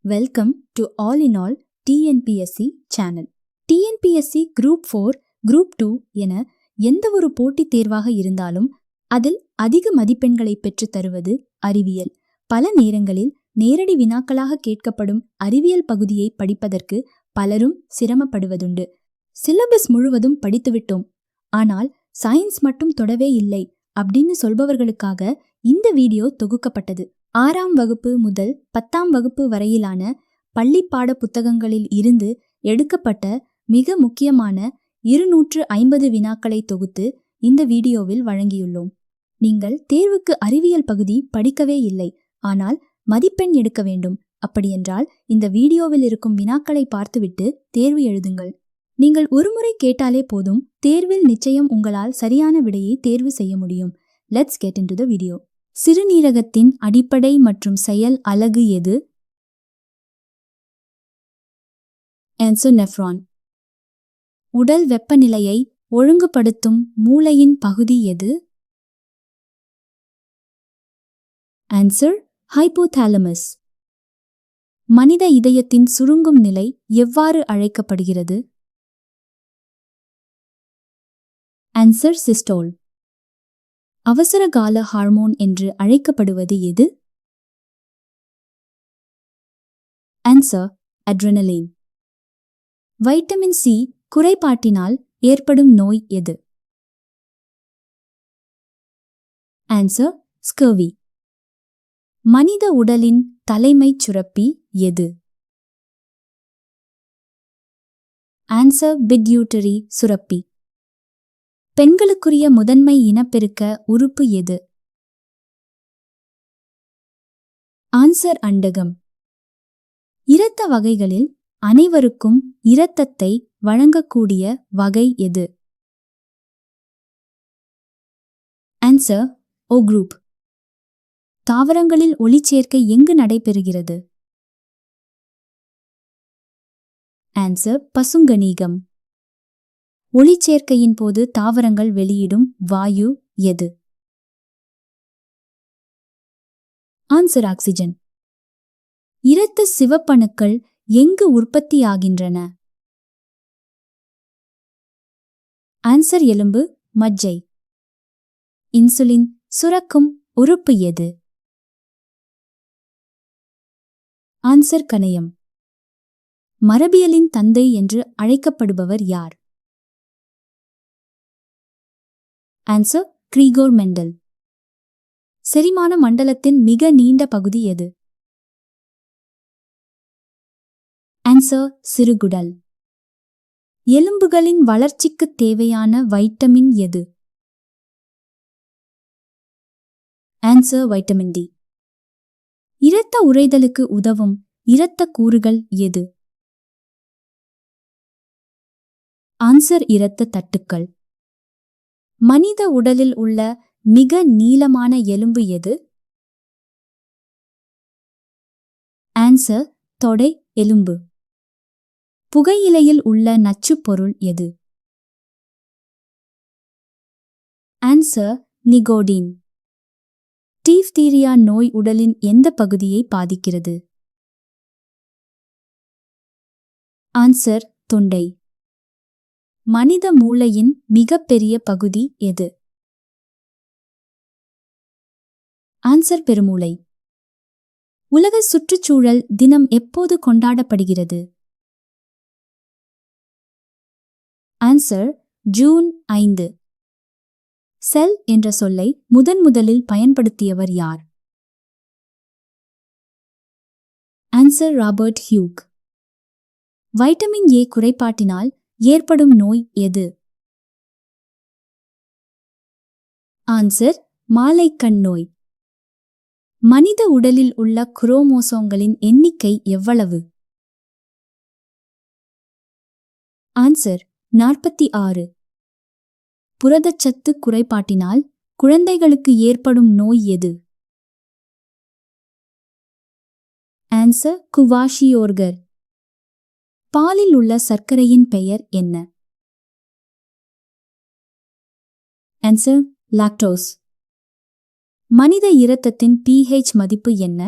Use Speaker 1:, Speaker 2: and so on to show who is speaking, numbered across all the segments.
Speaker 1: Welcome to All in All TNPSC channel. TNPSC Group 4, Group 2 என எந்த ஒரு போட்டித் தேர்வாக இருந்தாலும் அதில் அதிக மதிப்பெண்களை பெற்றுத் தருவது அறிவியல். பல நேரங்களில் நேரடி வினாக்களாக கேட்கப்படும் அறிவியல் பகுதியை படிப்பதற்கு பலரும் சிரமப்படுவதுண்டு. சிலபஸ் முழுவதும் படித்துவிட்டோம், ஆனால் சயின்ஸ் மட்டும் தொடவே இல்லை அப்படின்னு சொல்பவர்களுக்காக இந்த வீடியோ தொகுக்கப்பட்டது. 6ஆம் வகுப்பு முதல் 10ஆம் வகுப்பு வரையிலான பள்ளி பாட புத்தகங்களில் இருந்து எடுக்கப்பட்ட மிக முக்கியமான 250 வினாக்களை தொகுத்து இந்த வீடியோவில் வழங்கியுள்ளோம். நீங்கள் தேர்வுக்கு அறிவியல் பகுதி படிக்கவே இல்லை, ஆனால் மதிப்பெண் எடுக்க வேண்டும். அப்படியென்றால் இந்த வீடியோவில் இருக்கும் வினாக்களை பார்த்துவிட்டு தேர்வு எழுதுங்கள். நீங்கள் ஒருமுறை கேட்டாலே போதும், தேர்வில் நிச்சயம் உங்களால் சரியான விடையை தேர்வு செய்ய முடியும். Let's get into the video. சிறுநீரகத்தின் அடிப்படை மற்றும் செயல் அலகு எது? Answer nephron. உடல் வெப்பநிலையை ஒழுங்குபடுத்தும் மூளையின் பகுதி எது? Answer hypothalamus. மனித இதயத்தின் சுருங்கும் நிலை எவ்வாறு அழைக்கப்படுகிறது? Answer systole. அவசரகால ஹார்மோன் என்று அழைக்கப்படுவது எது? Answer adrenaline. வைட்டமின் சி குறைபாட்டினால் ஏற்படும் நோய் எது? Answer scurvy. மனித உடலின் தலைமைச் சுரப்பி எது? Answer pituitary சுரப்பி. பெண்களுக்குரிய முதன்மை இனப்பெருக்க உறுப்பு எது? Answer அண்டகம். இரத்த வகைகளில் அனைவருக்கும் இரத்தத்தை வழங்கக்கூடிய வகை எது? Answer O group. தாவரங்களில் ஒளிச்சேர்க்கை எங்கு நடைபெறுகிறது? Answer பசுங்கனீகம். ஒளிச்சேர்க்கையின் போது தாவரங்கள் வெளியிடும் வாயு எது? Answer oxygen. இரத்த சிவப்பணுக்கள் எங்கு உற்பத்தியாகின்றன? Answer எலும்பு, மஜ்ஜை. இன்சுலின் சுரக்கும் உறுப்பு எது? Answer கணையம். மரபியலின் தந்தை என்று அழைக்கப்படுபவர் யார்? Answer Gregor Mendel. செரிமான மண்டலத்தின் மிக நீண்ட பகுதி எது? Answer சிறுகுடல். எலும்புகளின் வளர்ச்சிக்கு தேவையான வைட்டமின் எது? Answer vitamin D. இரத்த உறைதலுக்கு உதவும் இரத்த கூறுகள் எது? Answer இரத்த தட்டுக்கள். மனித உடலில் உள்ள மிக நீளமான எலும்பு எது? Answer தொடை எலும்பு. புகையிலையில் உள்ள நச்சுப் பொருள் எது? Answer nicotine. டிப்தீரியா நோய் உடலின் எந்த பகுதியை பாதிக்கிறது? Answer தொண்டை. மனித மூளையின் மிகப்பெரிய பகுதி எது? Answer பெருமூளை. உலக சுற்றுச்சூழல் தினம் எப்போது கொண்டாடப்படுகிறது? Answer June 5. செல் என்ற சொல்லை முதலில் பயன்படுத்தியவர் யார்? Answer Robert Hooke. Vitamin A குறைபாட்டினால் ஏற்படும் நோய் எது? Answer மாலைக்கண் நோய். மனித உடலில் உள்ள குரோமோசோம்களின் எண்ணிக்கை எவ்வளவு? Answer 46. புரதச்சத்து குறைபாட்டினால் குழந்தைகளுக்கு ஏற்படும் நோய் எது? Answer kwashiorkor. பாலில் உள்ள சர்க்கரையின் பெயர் என்ன? Answer lactose. மனித இரத்தத்தின் pH மதிப்பு என்ன?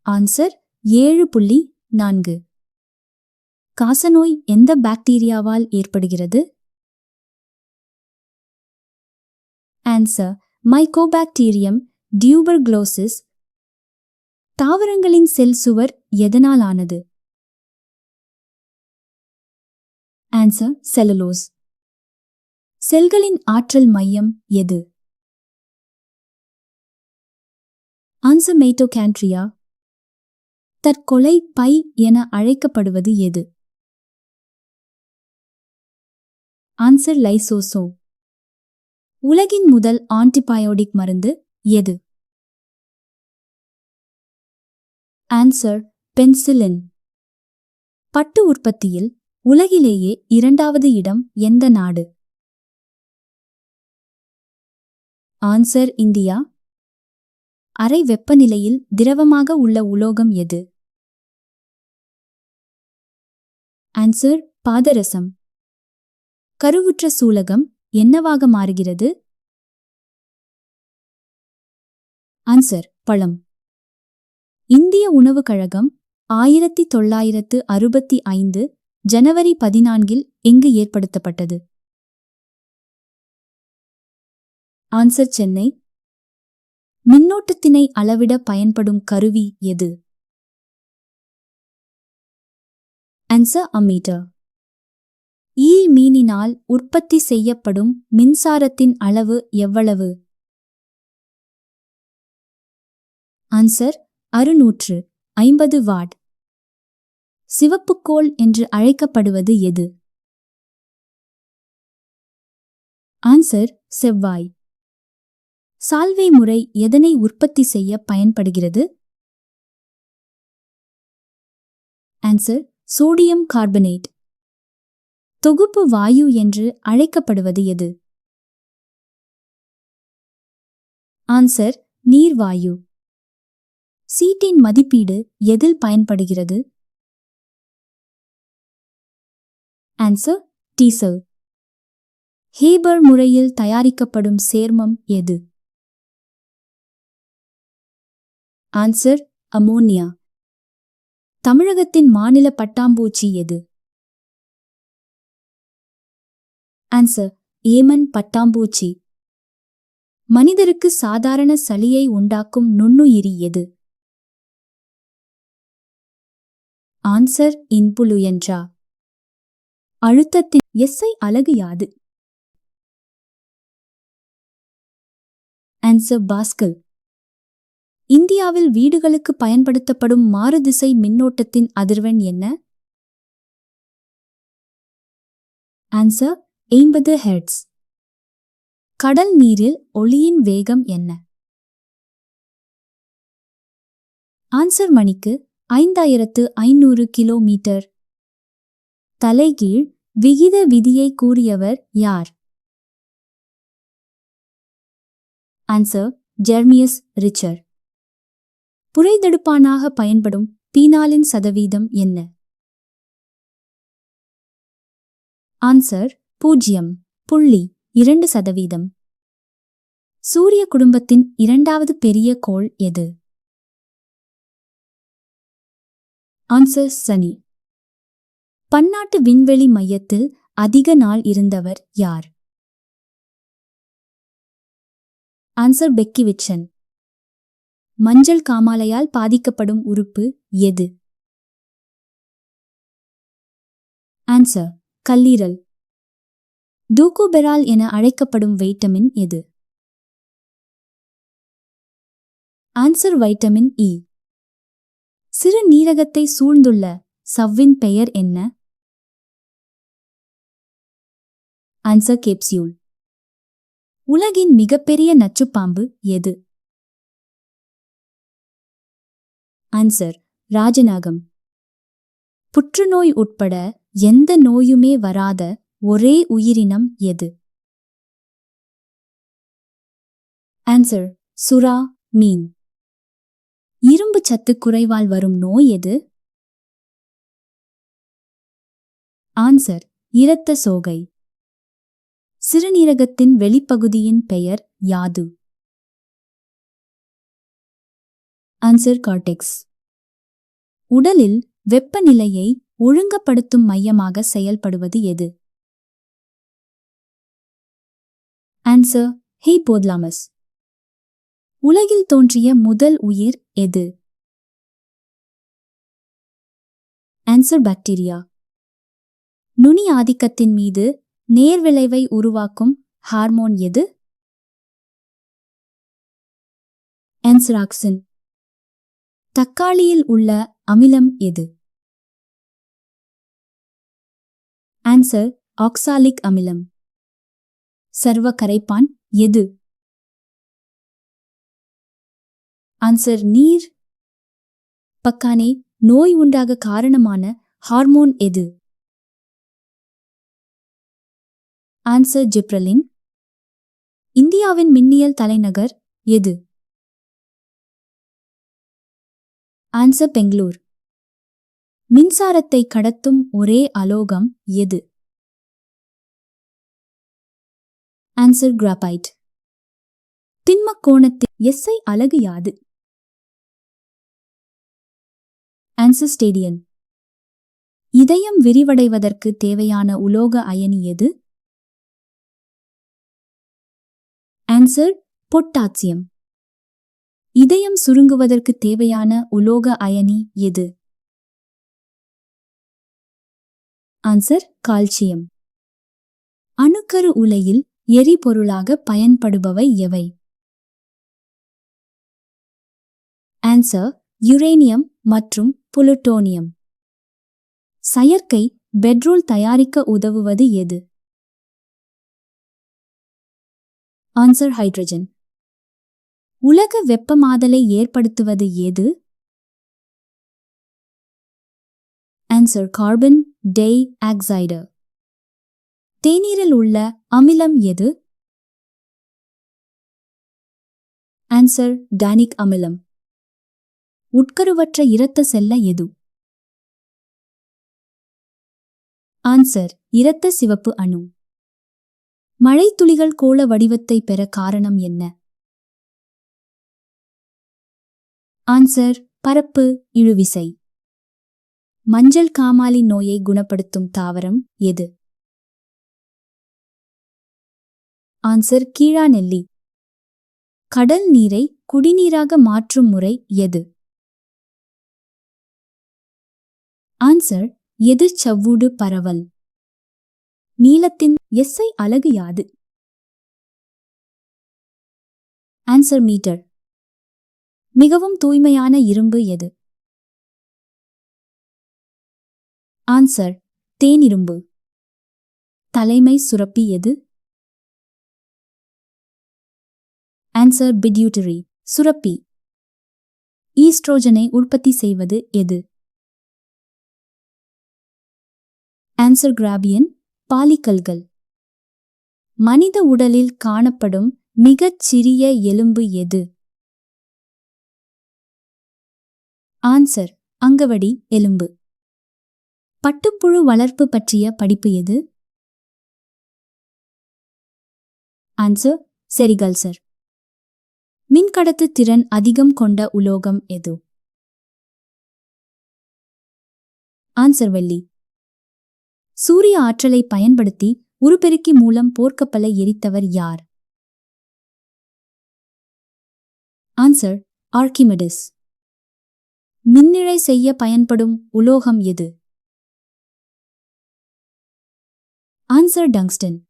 Speaker 1: ஆன்சர் 7.4. காசநோய் எந்த பாக்டீரியாவால் ஏற்படுகிறது? Answer Mycobacterium tuberculosis. தாவரங்களின் செல் சுவர் எதனால் ஆனது? Answer cellulose. செல்களின் ஆற்றல் மையம் எது? Answer mitochondria. தற்கொலை பை என அழைக்கப்படுவது எது? Answer lysosome. உலகின் முதல் ஆன்டிபயோட்டிக் மருந்து எது? Answer penicillin. பட்டு உற்பத்தியில் உலகிலேயே 2வது இடம் எந்த நாடு? Answer India. அறை வெப்பநிலையில் திரவமாக உள்ள உலோகம் எது? ஆன்சர் பாதரசம். கருவுற்ற சூலகம் என்னவாக மாறுகிறது? ஆன்சர் பழம். இந்திய உணவுக் கழகம் 1965 ஜனவரி 14 எங்கு ஏற்படுத்தப்பட்டது? ஆன்சர் சென்னை. மின்னோட்டத்தினை அளவிட பயன்படும் கருவி எது? Answer ammeter. மீனினால் உற்பத்தி செய்யப்படும் மின்சாரத்தின் அளவு எவ்வளவு? Answer 650 what. சிவப்புக்கோள் என்று அழைக்கப்படுவது எது? ஆன்சர் செவ்வாய். சால்வை முறை எதனை உற்பத்தி செய்ய பயன்படுகிறது? Answer sodium carbonate. தொகுப்பு வாயு என்று அழைக்கப்படுவது எது? ஆன்சர் நீர்வாயு. சீட்டின் மதிப்பீடு எதில் பயன்படுகிறது? Answer diesel. ஹேபர் முறையில் தயாரிக்கப்படும் சேர்மம் எது? Answer ammonia. தமிழகத்தின் மாநில பட்டாம்பூச்சி எது? ஆன்சர் ஏமன் பட்டாம்பூச்சி. மனிதருக்கு சாதாரண சளியை உண்டாக்கும் நுண்ணுயிரி எது? Answer influenza. அழுத்தத்தின் எஸ்ஐ அலகு யாது? Answer pascal. இந்தியாவில் வீடுகளுக்கு பயன்படுத்தப்படும் மாறுதிசை மின்னோட்டத்தின் அதிர்வெண் என்ன? Answer 80 hertz. கடல் நீரில் ஒளியின் வேகம் என்ன? ஆன்சர் மணிக்கு 5500 கிலோமீட்டர். தலைகீழ் விகித விதியை கூறியவர் யார்? Answer ஜெர்மியஸ் richer. புரைதடுப்பானாக பயன்படும் பீனாலின் சதவீதம் என்ன? ஆன்சர் 0.2%. சூரிய குடும்பத்தின் 2வது பெரிய கோள் எது? ஆன்சர் சனி. பன்னாட்டு விண்வெளி மையத்தில் அதிக நாள் இருந்தவர் யார்? Answer Peggy Whitson. மஞ்சள் காமாலையால் பாதிக்கப்படும் உறுப்பு எது? ஆன்சர் கல்லீரல். டூகோபெரால் என அழைக்கப்படும் வைட்டமின் எது? Answer vitamin E. சிறுநீரகத்தை சூழ்ந்துள்ள சவ்வின் பெயர் என்ன? Answer capsule. உலகின் மிகப்பெரிய நச்சுப்பாம்பு எது? ஆன்சர் ராஜநாகம். புற்றுநோய் உட்பட எந்த நோயுமே வராத ஒரே உயிரினம் எது? ஆன்சர் சுறா மீன். இரும்பு சத்து குறைவால் வரும் நோய் எது? ஆன்சர் இரத்த சோகை. சிறுநீரகத்தின் வெளிப்பகுதியின் பெயர் யாது? Answer cortex. உடலில் வெப்பநிலையை ஒழுங்குபடுத்தும் மையமாக செயல்படுவது எது? Answer hypothalamus. உலகில் தோன்றிய முதல் உயிர் எது? Answer bacteria. நுனி ஆதிக்கத்தின் மீது நேர்விளைவை உருவாக்கும் ஹார்மோன் எது? Answer auxin. தக்காளியில் உள்ள அமிலம் எது? ஆன்சர் ஆக்சாலிக் அமிலம். சர்வ கரைப்பான் எது? ஆன்சர் நீர். பக்கானே நோய் உண்டாக காரணமான ஹார்மோன் எது? Answer gibberellin. இந்தியாவின் மின்னியல் தலைநகர் எது? ஆன்சர் பெங்களூர். மின்சாரத்தை கடத்தும் ஒரே அலோகம் எது? Answer graphite. திண்மக் கோணத்தில் SI அலகு யாது? Answer steradian. இதயம் விரிவடைவதற்கு தேவையான உலோக அயனி எது? Answer potassium. இதயம் சுருங்குவதற்கு தேவையான உலோக அயனி எது? Answer calcium. அணுக்கரு உலையில் எரிபொருளாக பயன்படுபவை எவை? ஆன்சர் யுரேனியம் மற்றும் புளுட்டோனியம். செயற்கை பெட்ரோல் தயாரிக்க உதவுவது எது? Answer hydrogen. உலக வெப்பமாதலை ஏற்படுத்துவது எது? Answer carbon dioxide. தேநீரில் உள்ள அமிலம் எது? ஆன்சர் டானிக் அமிலம். உட்கருவற்ற இரத்த செல்ல எது? ஆன்சர் இரத்த சிவப்பு அணு. மழைத்துளிகள் கோள வடிவத்தை பெற காரணம் என்ன? ஆன்சர் பரப்பு இழுவிசை. மஞ்சள் காமாலை நோயை குணப்படுத்தும் தாவரம் எது? ஆன்சர் கீழாநெல்லி. கடல் நீரை குடிநீராக மாற்றும் முறை எது? ஆன்சர் எதிர்ச்சவ்வூடு பரவல். நீளத்தின் SI அலகு யாது? Answer metre. மிகவும் தூய்மையான இரும்பு எது? ஆன்சர் தேனிரும்பு. தலைமை சுரப்பி எது? ஆன்சர் பிட்யூட்டரி சுரப்பி. ஈஸ்ட்ரோஜனை உற்பத்தி செய்வது எது? ஆன்சர் கிராபியன் பாலிகல்கள். மனித உடலில் காணப்படும் மிகச் சிறிய எலும்பு எது? ஆன்சர் அங்கவடி எலும்பு. பட்டுப்புழு வளர்ப்பு பற்றிய படிப்பு எது? Answer sericulture. மின்கடத்து திறன் அதிகம் கொண்ட உலோகம் எது? ஆன்சர் வெள்ளி. சூரிய ஆற்றலை பயன்படுத்தி உருப்பெருக்கி மூலம் போர்க்கப்பலை எரித்தவர் யார்? Answer Archimedes. மின்னிழை செய்ய பயன்படும் உலோகம் எது? Answer tungsten.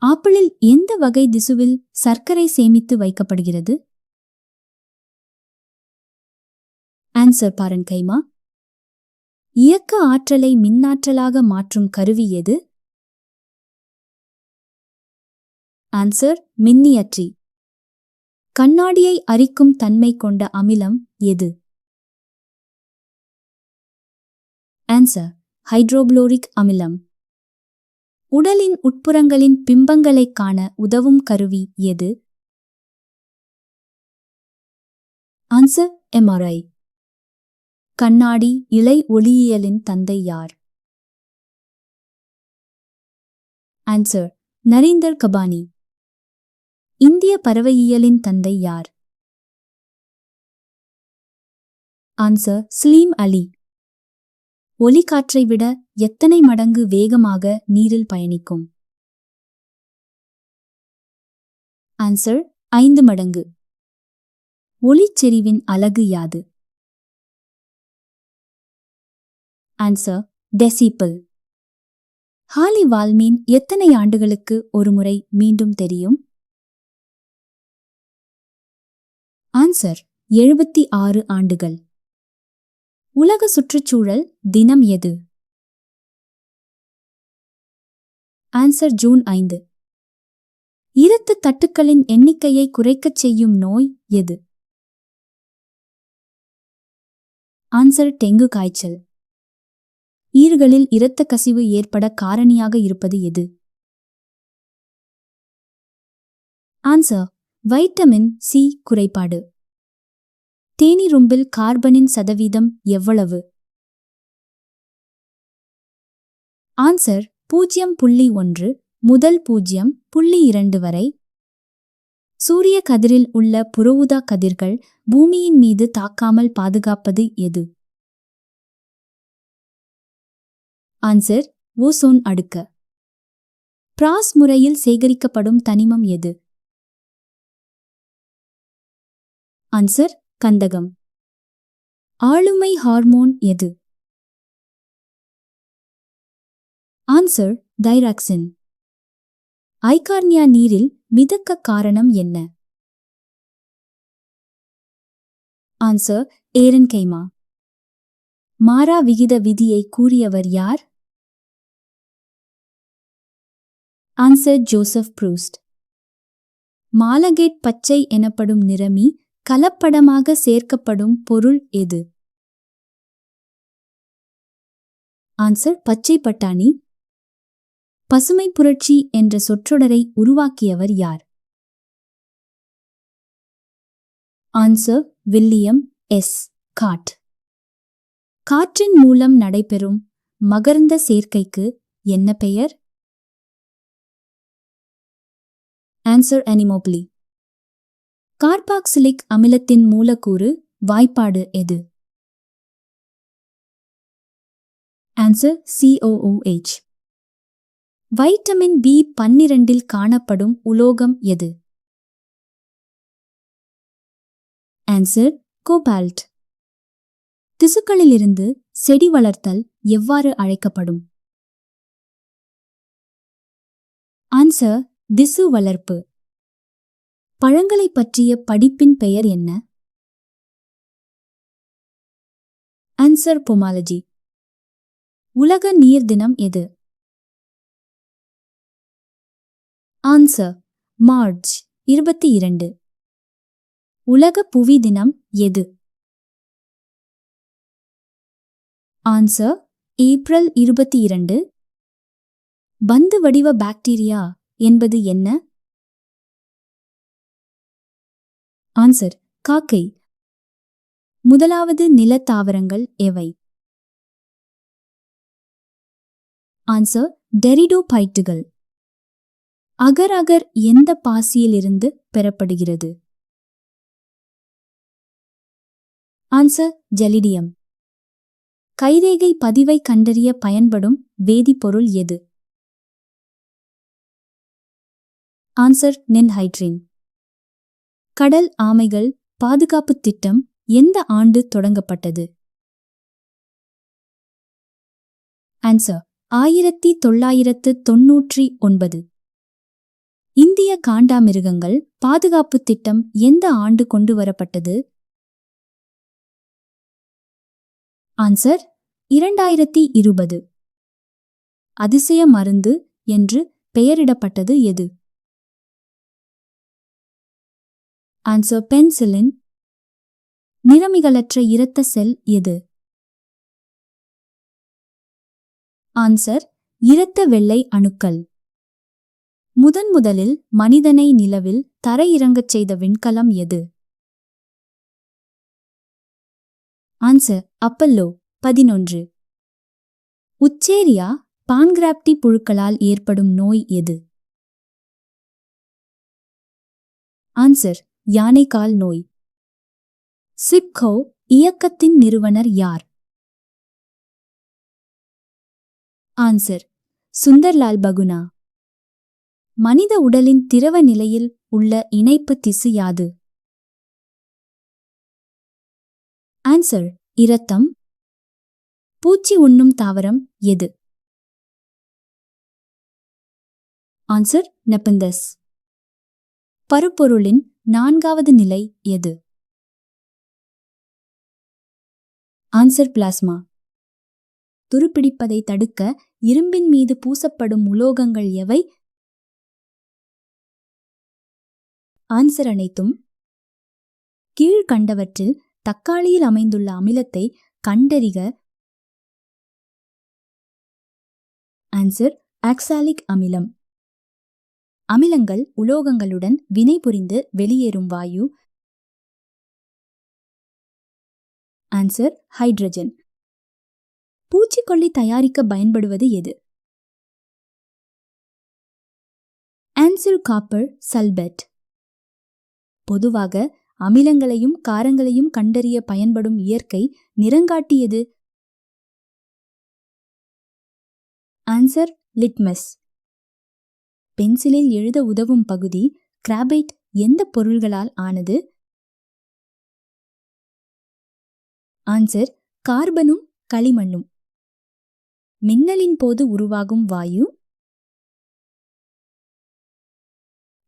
Speaker 1: ஆப்பிளில் எந்த வகை திசுவில் சர்க்கரை சேமித்து வைக்கப்படுகிறது? Answer parenchyma. இயக்க ஆற்றலை மின்னாற்றலாக மாற்றும் கருவி எது? ஆன்சர் மின்னியற்றி. கண்ணாடியை அரிக்கும் தன்மை கொண்ட அமிலம் எது? ஆன்சர் ஹைட்ரோகுளோரிக் அமிலம். உடலின் உட்புறங்களின் பிம்பங்களைக் காண உதவும் கருவி எது? Answer MRI. கண்ணாடி இழை ஒளியியலின் தந்தை யார்? ஆன்சர் நரீந்தர் கபானி. இந்திய பறவையியலின் தந்தை யார்? ஆன்சர் சலீம் அலி. ஒலிக்காற்றை விட எத்தனை மடங்கு வேகமாக நீரில் பயணிக்கும்? ஆன்சர் 5 மடங்கு. ஒளிச்செறிவின் அலகு யாது? Answer decibel. ஹாலி வால்மீன் எத்தனை ஆண்டுகளுக்கு ஒருமுறை மீண்டும் தெரியும்? ஆன்சர் 76 ஆண்டுகள். உலக சுற்றுச்சூழல் தினம் எது? Answer June 5. இரத்த தட்டுக்களின் எண்ணிக்கையை குறைக்கச் செய்யும் நோய் எது? ஆன்சர் டெங்கு காய்ச்சல். ஈறுகளில் இரத்த கசிவு ஏற்பட காரணியாக இருப்பது எது? ஆன்சர் வைட்டமின் சி குறைபாடு. தேனீரும்பில் கார்பனின் சதவீதம் எவ்வளவு? ஆன்சர் 0.1 முதல் 0.2 வரை. சூரிய கதிரில் உள்ள புறஊதா கதிர்கள் பூமியின் மீது தாக்காமல் பாதுகாப்பது எது? ஆன்சர் ஓசோன் அடுக்கு. பிராஸ் முறையில் சேகரிக்கப்படும் தனிமம் எது? ஆன்சர் கந்தகம். ஆளுமை ஹார்மோன் எது? Answer thyroxine. ஐகார்னியா நீரில் மிதக்க காரணம் என்ன? Answer aerenchyma. மாறா விகித விதியை கூறியவர் யார்? Answer Joseph ப்ரூஸ்ட். மாலகேட் பச்சை எனப்படும் நிறமி கலப்படமாக சேர்க்கப்படும் பொருள் எது? ஆன்சர் பச்சை பட்டாணி. பசுமை புரட்சி என்ற சொற்றொடரை உருவாக்கியவர் யார்? Answer William S Gaud. காற்றின் மூலம் நடைபெறும் மகரந்த சேர்க்கைக்கு என்ன பெயர்? ஆன்சர் அனிமோபிலி. கார்பாக்சிலிக் அமிலத்தின் மூலக்கூறு வாய்ப்பாடு எது? Answer COOH. வைட்டமின் B12 காணப்படும் உலோகம் எது? Answer cobalt. திசுக்களிலிருந்து செடி வளர்த்தல் எவ்வாறு அழைக்கப்படும்? ஆன்சர் திசு வளர்ப்பு. பழங்களை பற்றிய படிப்பின் பெயர் என்ன? ஆன்சர் பொமாலஜி. உலக நீர் தினம் எது? Answer March 22. உலக புவி தினம் எது? Answer April 22. பந்து வடிவ பாக்டீரியா என்பது என்ன? ஆன்சர் காக்கை. முதலாவது நிலத்தாவரங்கள் எவை? ஆன்சர் டெரிடோபைட்டுகள். அகர் அகர் எந்த பாசியிலிருந்து பெறப்படுகிறது? Answer Gelidium. கைரேகை பதிவை கண்டறிய பயன்படும் வேதிப்பொருள் எது? ஆன்சர் நென்ஹைட்ரின். கடல் ஆமைகள் பாதுகாப்பு திட்டம் எந்த ஆண்டு தொடங்கப்பட்டது? ஆன்சர் 1999. இந்திய காண்டாமிருகங்கள் பாதுகாப்பு திட்டம் எந்த ஆண்டு கொண்டு வரப்பட்டது? ஆன்சர் 2020. அதிசய மருந்து என்று பெயரிடப்பட்டது எது? Answer penicillin. நிறமிகளற்ற இரத்த செல் எது? ஆன்சர் இரத்த வெள்ளை அணுக்கள். முதலில் மனிதனை நிலவில் தரையிறங்கச் செய்த விண்கலம் எது? Answer Apollo 11. உச்சேரியா பான்கிராப்டி புழுக்களால் ஏற்படும் நோய் எது? ஆன்சர் யானைக்கால் நோய். சிப்கோ இயக்கத்தின் நிறுவனர் யார்? ஆன்சர் சுந்தர்லால் பகுனா. மனித உடலின் திரவ நிலையில் உள்ள இணைப்பு திசு யாது? ஆன்சர் இரத்தம். பூச்சி உண்ணும் தாவரம் எது? ஆன்சர் நெப்பந்தஸ். பருப்பொருளின் 4வது நிலை எது? Answer plasma. துருப்பிடிப்பதை தடுக்க இரும்பின் மீது பூசப்படும் உலோகங்கள் எவை? ஆன்சர் அனைத்தும். கீழ்கண்டவற்றில் தக்காளியில் அமைந்துள்ள அமிலத்தை கண்டறிக. ஆன்சர் ஆக்சாலிக் அமிலம். அமிலங்கள் உலோகங்களுடன் வினைபுரிந்து வெளியேறும் வாயு. Answer hydrogen. பூச்சிக்கொல்லி தயாரிக்க பயன்படுவது எது? Answer copper sulphate. பொதுவாக அமிலங்களையும் காரங்களையும் கண்டறிய பயன்படும் இயற்கை நிறங்காட்டி எது? Answer litmus. பென்சிலில் எழுத உதவும் பகுதி கிராபைட் எந்த பொருள்களால் ஆனது? ஆன்சர் கார்பனும் களிமண்ணும். மின்னலின் போது உருவாகும் வாயு?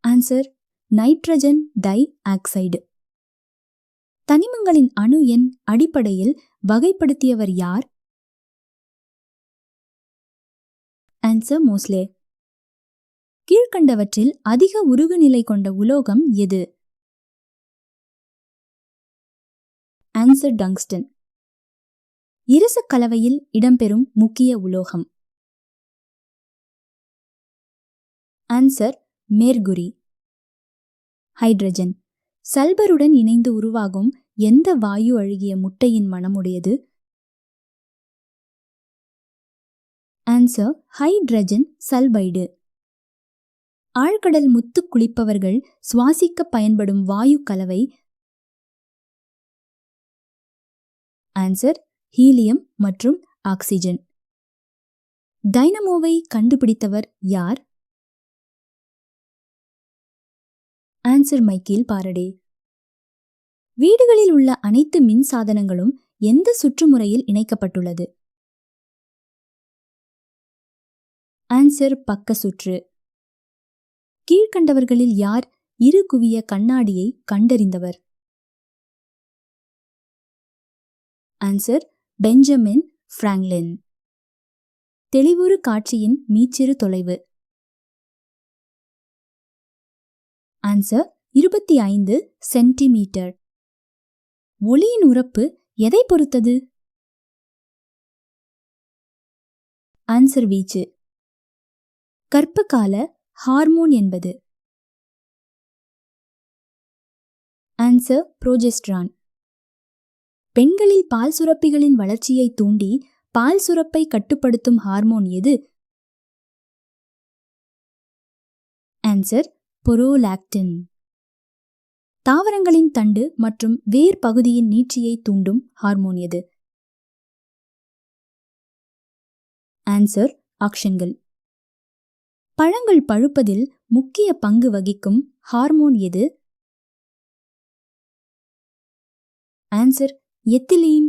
Speaker 1: Answer nitrogen dioxide. தனிமங்களின் அணு எண் அடிப்படையில் வகைப்படுத்தியவர் யார்? Answer Moseley. கீழ்கண்டவற்றில் அதிக உருகுநிலை கொண்ட உலோகம் எது? Answer tungsten. இரசக் கலவையில் இடம்பெறும் முக்கிய உலோகம்? ஆன்சர் மேர்குரி. ஹைட்ரஜன். சல்பருடன் இணைந்து உருவாகும் எந்த வாயு அழுகிய முட்டையின் மணமுடையது? Answer hydrogen sulphide. ஆழ்கடல் முத்து குளிப்பவர்கள் சுவாசிக்க பயன்படும் வாயு கலவை? ஆன்சர் ஹீலியம் மற்றும் ஆக்சிஜன். டைனமோவை கண்டுபிடித்தவர் யார்? Answer Michael Faraday. வீடுகளில் உள்ள அனைத்து மின் சாதனங்களும் எந்த சுற்றுமுறையில் இணைக்கப்பட்டுள்ளது? ஆன்சர் பக்க சுற்று. கீழ்கண்டவர்களில் யார் இரு குவிய கண்ணாடியை கண்டறிந்தவர்? Answer Benjamin Franklin. தெளிவுறு காட்சியின் மீச்சிறு தொலைவு? Answer 25 centimetre. ஒளியின் உரப்பு எதை பொறுத்தது? ஆன்சர் வீச்சு. கர்ப்பகால ஹார்மோன் என்பது? ஆன்சர் புரோஜெஸ்டரான். பெண்களில் பால் சுரப்பிகளின் வளர்ச்சியை தூண்டி பால் சுரப்பை கட்டுப்படுத்தும் ஹார்மோன் எது? Answer prolactin. தாவரங்களின் தண்டு மற்றும் வேர் பகுதியின் நீட்சியை தூண்டும் ஹார்மோன் எது? ஆன்சர் ஆக்ஷன்கள். பழங்கள் பழுப்பதில் முக்கிய பங்கு வகிக்கும் ஹார்மோன் எது? Answer ethylene.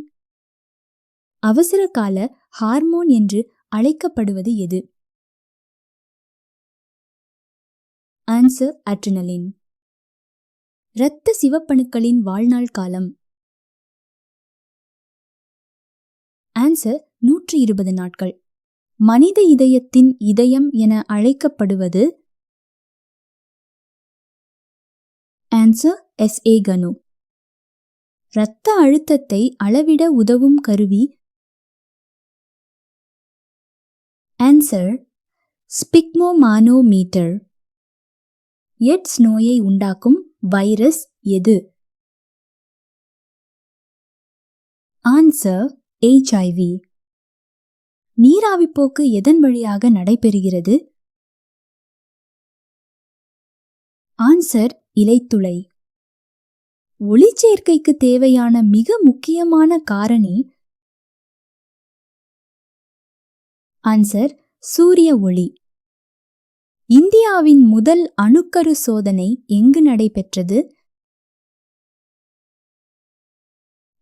Speaker 1: அவசர கால ஹார்மோன் என்று அழைக்கப்படுவது எது? Answer adrenaline. இரத்த சிவப்பணுக்களின் வாழ்நாள் காலம்? ஆன்சர் 120 நாட்கள். மனித இதயத்தின் இதயம் என அழைக்கப்படுவது? Answer SA கனு. இரத்த அழுத்தத்தை அளவிட உதவும் கருவி? ஆன்சர் ஸ்பிக்மோமானோமீட்டர். எய்ட்ஸ் நோயை உண்டாக்கும் வைரஸ் எது? Answer HIV. நீராவிப்போக்கு எதன் வழியாக நடைபெறுகிறது? ஆன்சர் இலைத்துளை. ஒளிச்சேர்க்கைக்கு தேவையான மிக முக்கியமான காரணி ஆன்சர் சூரிய ஒளி. இந்தியாவின் முதல் அணுக்கரு சோதனை எங்கு நடைபெற்றது?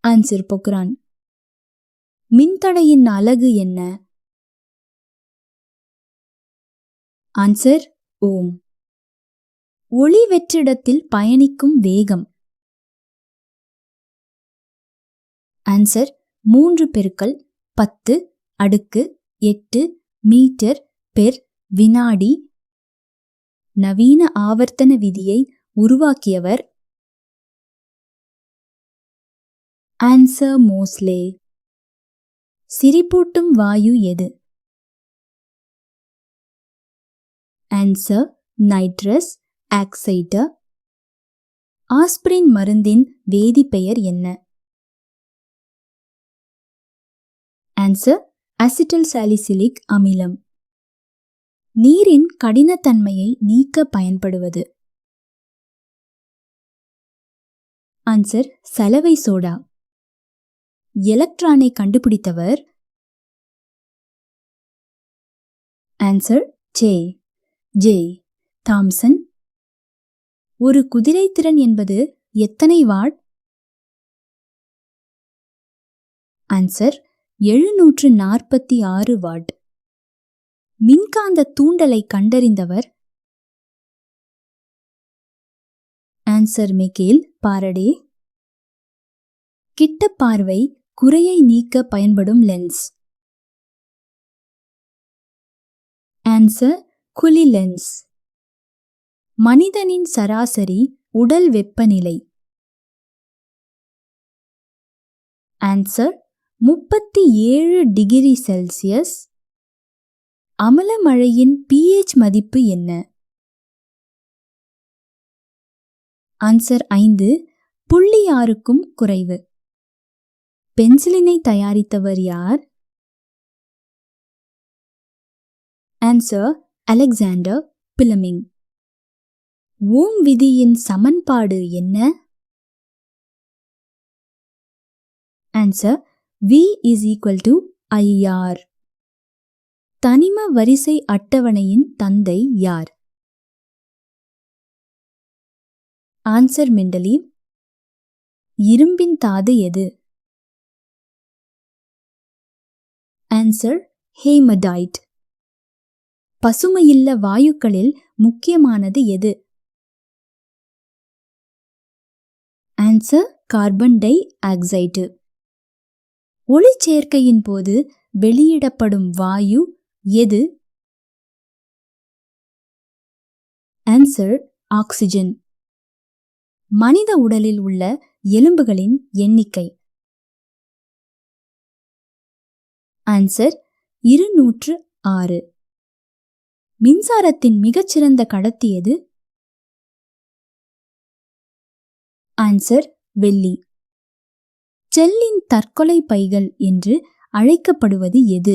Speaker 1: ஆன்சர் பொக்ரான். மின்தடையின் அலகு என்ன? ஆன்சர் ஓம். ஒளி வெற்றிடத்தில் பயணிக்கும் வேகம்? ஆன்சர் 3×10⁸ மீட்டர் பெர் வினாடி. நவீன ஆவர்த்தன விதியை உருவாக்கியவர்? ஆன்சர் மோஸ்லே. சிரிப்பூட்டும் வாயு எது? Answer nitrous oxide. ஆஸ்பிரின் மருந்தின் வேதிப்பெயர் என்ன? ஆன்சர் அசிட்டில் சாலிசிலிக் அமிலம். நீரின் கடினத்தன்மையை நீக்க பயன்படுவது? ஆன்சர் சலவை சோடா. எலக்ட்ரானை கண்டுபிடித்தவர்? Answer J Thomson. ஒரு குதிரைத்திறன் என்பது எத்தனை வாட்? Answer 746 what. மின்காந்த தூண்டலை கண்டறிந்தவர்? Answer Michael Faraday. கிட்ட பார்வை குறையை நீக்க பயன்படும் லென்ஸ்? ஆன்சர் குழி லென்ஸ். மனிதனின் சராசரி உடல் வெப்பநிலை? Answer 37 degree Celsius. அமல மழையின் pH மதிப்பு என்ன? ஆன்சர் 5.6க்கும் குறைவு. பென்சிலினை தயாரித்தவர் யார்? Answer Alexander Fleming. ஓம் விதியின் சமன்பாடு என்ன? Answer V=IR. தனிம வரிசை அட்டவணையின் தந்தை யார்? Answer Mendeleev. இரும்பின் தாது எது? Answer haematite. பசுமையில்ல வாயுக்களில் முக்கியமானது எது? Answer carbon dioxide. ஒளிச்சேர்க்கையின் போது வெளியிடப்படும் வாயு எது? Answer oxygen. மனித உடலில் உள்ள எலும்புகளின் எண்ணிக்கை? ஆன்சர் 206. மின்சாரத்தின் மிகச்சிறந்த கடத்தி எது? ஆன்சர் வெள்ளி. செல்லின் தற்கொலை பைகள் என்று அழைக்கப்படுவது எது?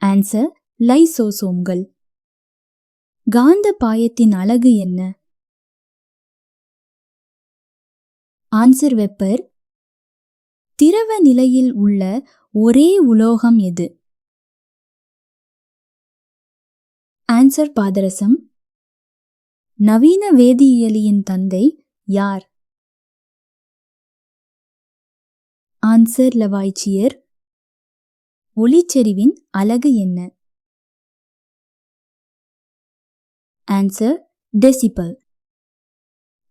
Speaker 1: ஆன்சர் லைசோசோம்கள். காந்த பாயத்தின் அலகு என்ன? Answer webber. திரவ நிலையில் உள்ள ஒரே உலோகம் எது? ஆன்சர் பாதரசம். நவீன வேதியியலின் தந்தை யார்? ஆன்சர் லவாய்ச்சியர். ஒளிச்செறிவின் அலகு என்ன? Answer decibel.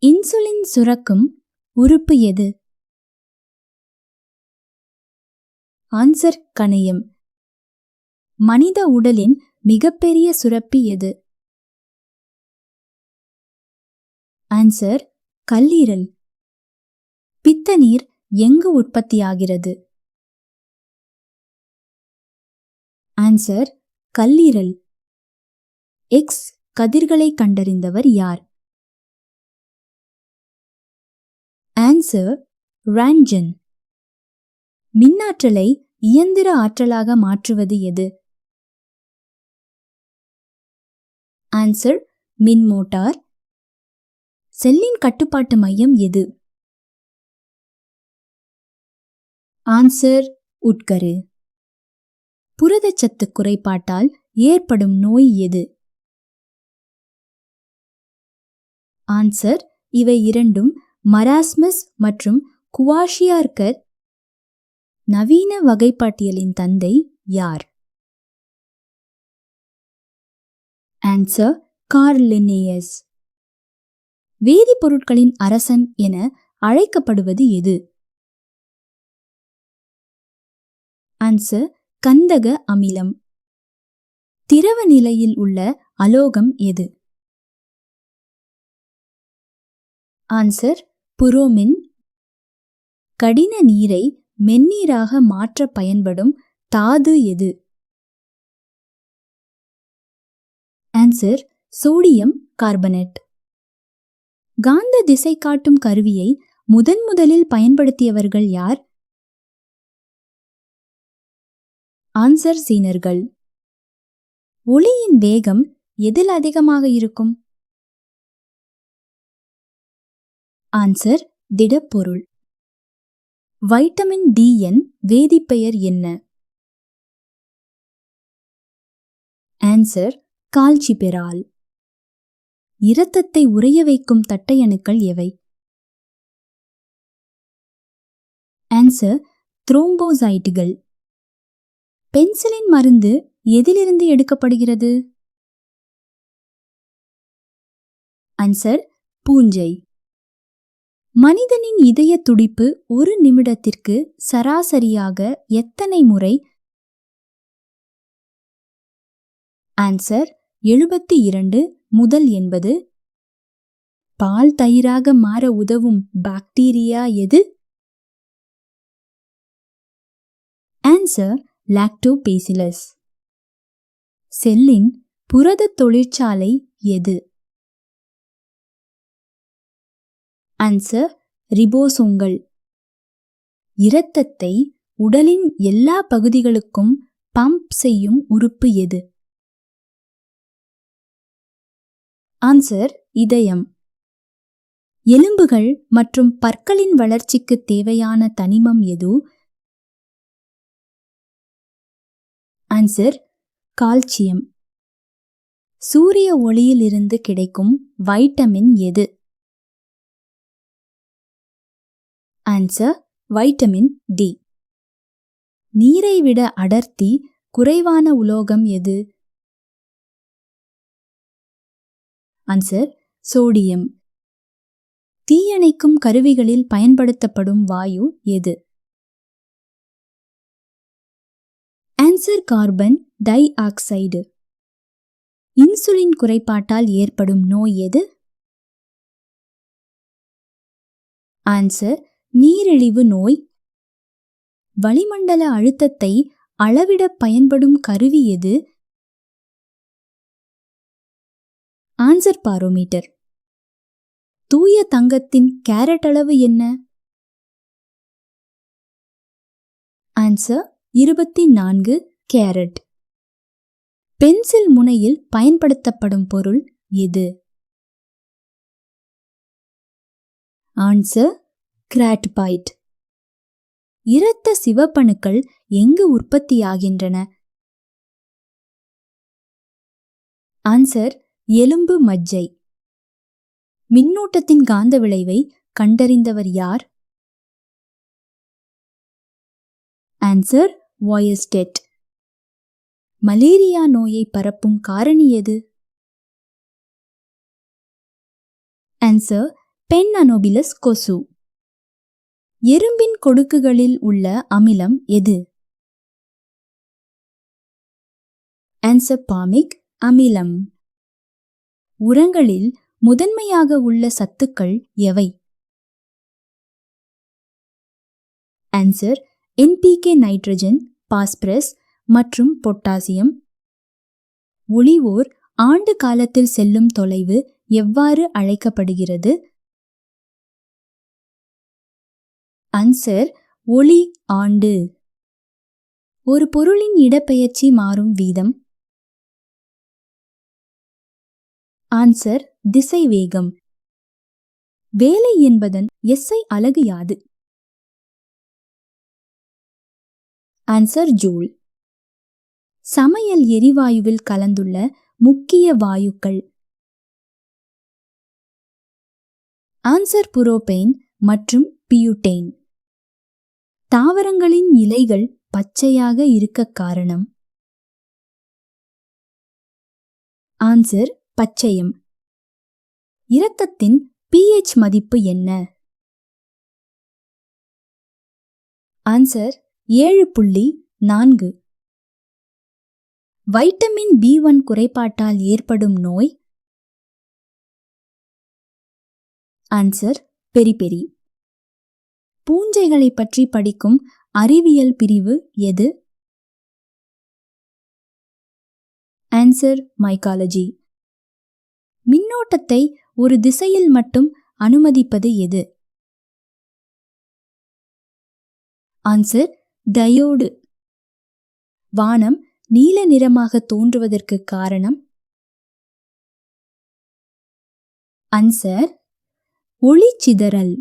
Speaker 1: இன்சுலின் சுரக்கும் உறுப்பு எது? ஆன்சர் கணையம். மனித உடலின் மிகப்பெரிய சுரப்பி எது? ஆன்சர் கல்லீரல். பித்தநீர் எங்கு உற்பத்தியாகிறது? ஆன்சர் கல்லீரல். எக்ஸ் கதிர்களை கண்டறிந்தவர் யார்? Answer Röntgen. மின்னாற்றலை இயந்திர ஆற்றலாக மாற்றுவது எது? ஆன்சர் மின்மோட்டார். செல்லின் கட்டுப்பாட்டு மையம் எது? ஆன்சர் உட்கரு. புரதச்சத்து குறைபாட்டால் ஏற்படும் நோய் எது? ஆன்சர் இவை இரண்டும் மராஸ்மஸ் மற்றும் குவாஷியார்கர். நவீன வகைப்பாட்டியலின் தந்தை யார்? Answer curl Linnaeus. வேதிப்பொருட்களின் அரசன் என அழைக்கப்படுவது எது? ஆன்சர் கந்தக அமிலம். திரவ நிலையில் உள்ள அலோகம் எது? Answer bromine. கடின நீரை மென்னீராக மாற்ற பயன்படும் தாது எது? Answer sodium carbonate. காந்த திசை காட்டும் கருவியை முதலில் பயன்படுத்தியவர்கள் யார்? ஆன்சர் சீனர்கள். ஒளியின் வேகம் எதில் அதிகமாக இருக்கும்? ஆன்சர் திடப்பொருள். வைட்டமின் டி யின் வேதிப்பெயர் என்ன? Answer calciferol. இரத்தத்தை உறைய வைக்கும் தட்டையணுக்கள் எவை? ஆன்சர் த்ரோம்போசைட்டுகள். பென்சிலின் மருந்து எதிலிருந்து எடுக்கப்படுகிறது? ஆன்சர் பூஞ்சை. மனிதனின் இதய துடிப்பு ஒரு நிமிடத்திற்கு சராசரியாக எத்தனை முறை? ஆன்சர் 72 முதல் 80. பால் தயிராக மாற உதவும் பாக்டீரியா எது? Answer lactobacillus. செல்லின் புரத தொழிற்சாலை எது? ஆன்சர் ரிபோசோம்கள். இரத்தத்தை உடலின் எல்லா பகுதிகளுக்கும் பம்ப் செய்யும் உறுப்பு எது? ஆன்சர் இதயம். எலும்புகள் மற்றும் பற்களின் வளர்ச்சிக்கு தேவையான தனிமம் எது? Answer calcium. சூரிய ஒளியிலிருந்து கிடைக்கும் வைட்டமின் எது? Answer vitamin D. நீரை விட அடர்த்தி குறைவான உலோகம் எது? Answer sodium. தீயணைக்கும் கருவிகளில் பயன்படுத்தப்படும் வாயு எது? Answer carbon dioxide. Insulin குறைபாட்டால் ஏற்படும் நோய் எது? ஆன்சர் நீரிழிவு நோய். வளிமண்டல அழுத்தத்தை அளவிட பயன்படும் கருவி எது? Answer barometer. தூய தங்கத்தின் கேரட் அளவு என்ன? Answer 24 carrot. பென்சில் முனையில் பயன்படுத்தப்படும் பொருள் எது? ஆன்சர் கிராட்பைட். இரத்த சிவப்பணுக்கள் எங்கு உற்பத்தியாகின்றன? ஆன்சர் எலும்பு மஜ்ஜை. மின்னூட்டத்தின் காந்த விளைவை கண்டறிந்தவர் யார்? ஆன்சர் வாயஸ்டெட். மலேரியா நோயை பரப்பும் காரணி எது? ஆன்சர் பென் அனோபிலஸ் கொசு. எறும்பின் கொடுக்குகளில் உள்ள அமிலம் எது? ஆன்சர் பாமிக் அமிலம். உரங்களில் முதன்மையாக உள்ள சத்துக்கள் எவை? ஆன்சர் NPK, நைட்ரஜன், பாஸ்பரஸ் மற்றும் பொட்டாசியம். ஒளிவோர் ஆண்டு காலத்தில் செல்லும் தொலைவு எவ்வாறு அழைக்கப்படுகிறது? ஆன்சர் ஒளி ஆண்டு. ஒரு பொருளின் இடப்பெயர்ச்சி மாறும் வீதம்? ஆன்சர் திசைவேகம். வேலை என்பதன் SI அலகு யாது? Answer joule. சமையல் எரிவாயுவில் கலந்துள்ள முக்கிய வாயுக்கள். ஆன்சர் புரோபேன் மற்றும் பியூட்டேன். தாவரங்களின் இலைகள் பச்சையாக இருக்க காரணம். ஆன்சர் பச்சையம். இரத்தத்தின் pH மதிப்பு என்ன? ஆன்சர் 7.4. வைட்டமின் B1 குறைபாட்டால் ஏற்படும் நோய். Answer beriberi. பூஞ்சைகளை பற்றி படிக்கும் அறிவியல் பிரிவு எது? Answer mycology. மின்னோட்டத்தை ஒரு திசையில் மட்டும் அனுமதிப்பது எது? Answer diode. வானம் நீல நிறமாக தோன்றுவதற்கு காரணம். ஆன்சர் ஒளிச்சிதறல்.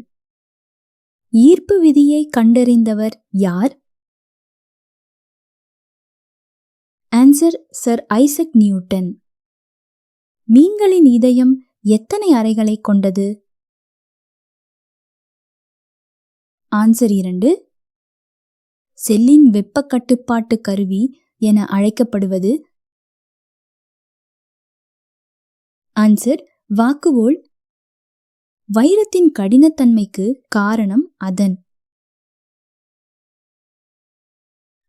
Speaker 1: ஈர்ப்பு விதியை கண்டறிந்தவர் யார்? Answer sir Isaac Newton. மீன்களின் இதயம் எத்தனை அறைகளை கொண்டது? ஆன்சர் 2. செல்லின் வெப்ப கட்டுப்பாட்டு கருவி என அழைக்கப்படுவது? ஆன்சர் வாக்குவோல். வைரத்தின் கடினத்தன்மைக்கு காரணம் அதன்?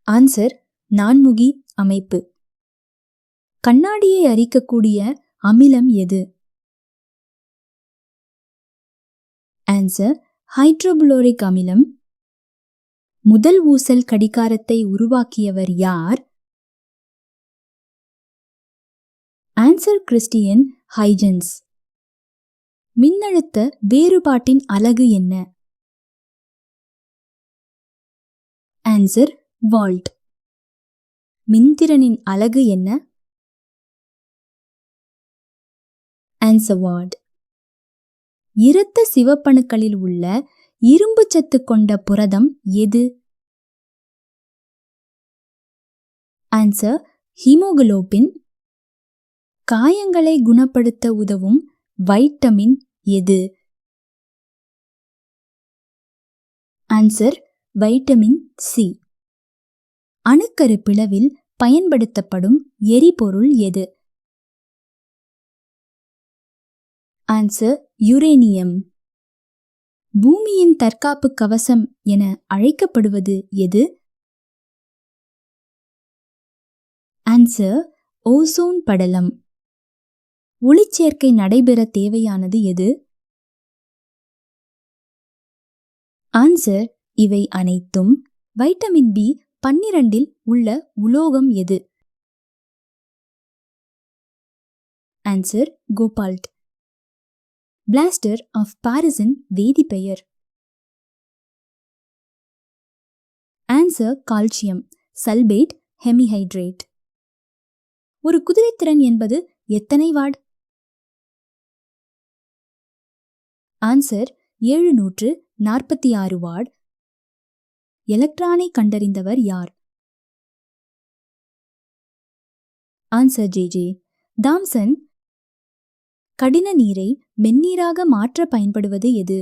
Speaker 1: ஆன்சர் நான்முகி அமைப்பு. கண்ணாடியை அரிக்கக்கூடிய அமிலம் எது? ஆன்சர் ஹைட்ரோபுளோரிக் அமிலம். முதல் ஊசல் கடிகாரத்தை உருவாக்கியவர் யார்? Answer Christiaan Huygens. மின்னழுத்த வேறுபாட்டின் அலகு என்ன? Answer volt. மின்திறனின் அலகு என்ன? Answer watt. இரத்த சிவப்பணுக்களில் உள்ள இரும்பு சத்து கொண்ட புரதம் எது? Answer haemoglobin. காயங்களை குணப்படுத்த உதவும் வைட்டமின் எது? Answer vitamin C. அணுக்கரு பிளவில் பயன்படுத்தப்படும் எரிபொருள் எது? Answer uranium. பூமியின் தற்காப்பு கவசம் என அழைக்கப்படுவது எது? ஆன்சர் ஓசோன் படலம். ஒளிச்சேர்க்கை நடைபெற தேவையானது எது? ஆன்சர் இவை அனைத்தும். வைட்டமின் B12 உள்ள உலோகம் எது? Answer cobalt. பிளாஸ்டர் ஆஃப் பாரிஸின் வேதிப்பெயர்? Answer calcium sulphate hemihydrate. ஒரு குதிரைத்திறன் என்பது எத்தனை வாட்? Answer 746 what. எலக்ட்ரானை கண்டறிந்தவர் யார்? Answer J. தாம்சன். கடின நீரை மென்னீராக மாற்ற பயன்படுவது எது?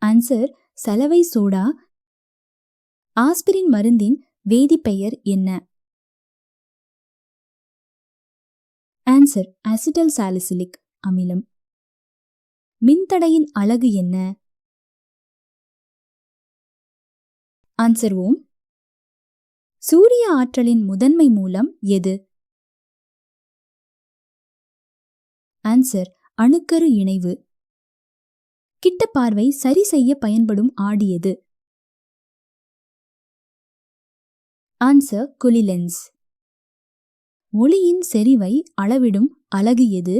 Speaker 1: ஆன்சர் சலவை சோடா. ஆஸ்பிரின் மருந்தின் வேதிப்பெயர் என்ன? ஆன்சர் அசிட்டல் சாலிசிலிக் அமிலம். மின்தடையின் அலகு என்ன? ஆன்சர் ஓம். சூரிய ஆற்றலின் முதன்மை மூலம் எது? ஆன்சர் அணுக்கரு இணைவு. கிட்ட பார்வை சரி செய்ய பயன்படும் ஆடி எது? ஆன்சர் குளிலென்ஸ். ஒளியின் செறிவை அளவிடும் அலகு எது?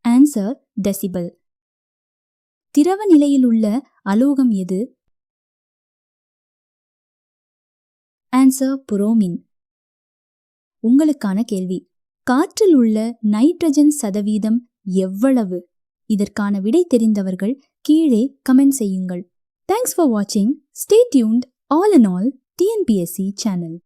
Speaker 1: Answer decibel. திரவ நிலையில் உள்ள அலோகம் எது? Answer bromine. உங்களுக்கான கேள்வி. காற்றில் உள்ள நைட்ரஜன் சதவீதம் எவ்வளவு? இதற்கான விடை தெரிந்தவர்கள் கீழே கமெண்ட் செய்யுங்கள். தேங்க்ஸ் ஃபார் வாட்சிங். Stay tuned. All in all TNPSC channel.